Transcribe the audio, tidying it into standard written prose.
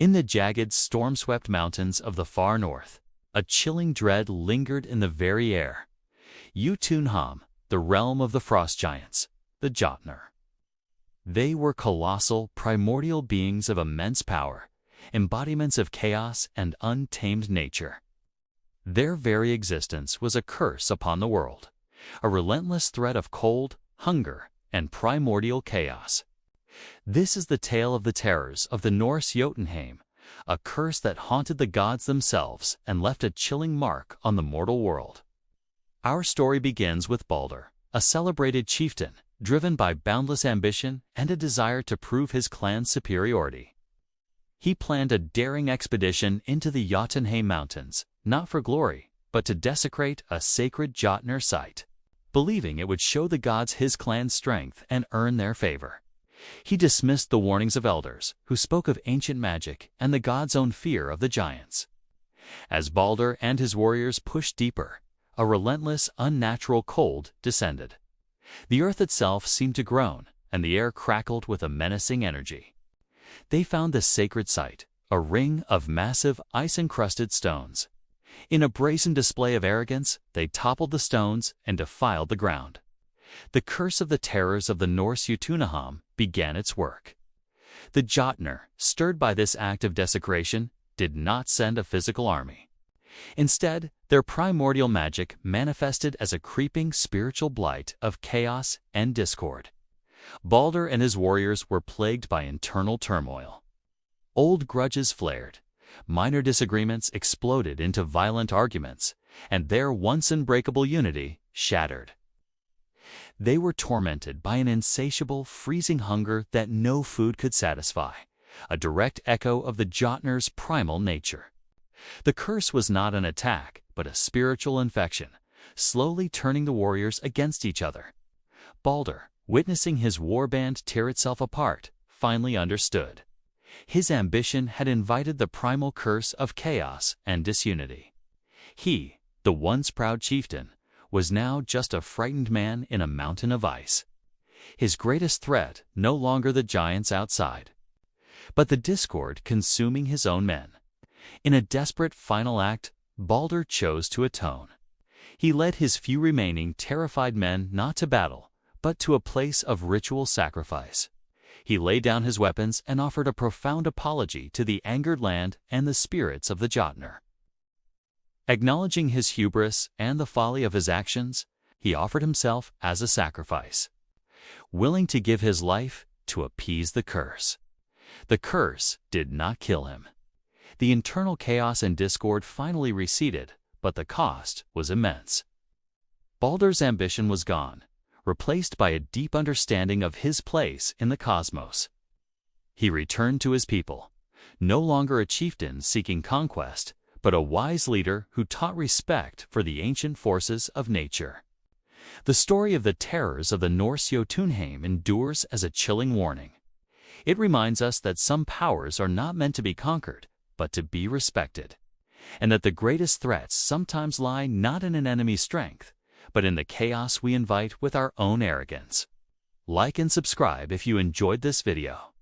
In the jagged, storm-swept mountains of the far north, a chilling dread lingered in the very air. Jotunheim, the realm of the frost giants, the Jotnar. They were colossal, primordial beings of immense power, embodiments of chaos and untamed nature. Their very existence was a curse upon the world, a relentless threat of cold, hunger, and primordial chaos. This is the tale of the terrors of the Norse Jotunheim, a curse that haunted the gods themselves and left a chilling mark on the mortal world. Our story begins with Baldur, a celebrated chieftain, driven by boundless ambition and a desire to prove his clan's superiority. He planned a daring expedition into the Jotunheim Mountains, not for glory, but to desecrate a sacred Jotnar site, believing it would show the gods his clan's strength and earn their favor. He dismissed the warnings of elders, who spoke of ancient magic and the gods' own fear of the giants. As Baldur and his warriors pushed deeper, a relentless, unnatural cold descended. The earth itself seemed to groan, and the air crackled with a menacing energy. They found the sacred site, a ring of massive, ice-encrusted stones. In a brazen display of arrogance, they toppled the stones and defiled the ground. The curse of the terrors of the Norse Jotunheim began its work. The Jotnar, stirred by this act of desecration, did not send a physical army. Instead, their primordial magic manifested as a creeping spiritual blight of chaos and discord. Baldur and his warriors were plagued by internal turmoil. Old grudges flared, minor disagreements exploded into violent arguments, and their once unbreakable unity shattered. They were tormented by an insatiable, freezing hunger that no food could satisfy, a direct echo of the Jotnar's primal nature. The curse was not an attack, but a spiritual infection, slowly turning the warriors against each other. Baldur, witnessing his warband tear itself apart, finally understood. His ambition had invited the primal curse of chaos and disunity. He, the once proud chieftain, was now just a frightened man in a mountain of ice. His greatest threat no longer the giants outside, but the discord consuming his own men. In a desperate final act, Baldur chose to atone. He led his few remaining terrified men not to battle, but to a place of ritual sacrifice. He laid down his weapons and offered a profound apology to the angered land and the spirits of the Jotnar. Acknowledging his hubris and the folly of his actions, he offered himself as a sacrifice, willing to give his life to appease the curse. The curse did not kill him. The internal chaos and discord finally receded, but the cost was immense. Baldur's ambition was gone, replaced by a deep understanding of his place in the cosmos. He returned to his people, no longer a chieftain seeking conquest, but a wise leader who taught respect for the ancient forces of nature. The story of the terrors of the Norse Jotunheim endures as a chilling warning. It reminds us that some powers are not meant to be conquered, but to be respected, and that the greatest threats sometimes lie not in an enemy's strength, but in the chaos we invite with our own arrogance. Like and subscribe if you enjoyed this video.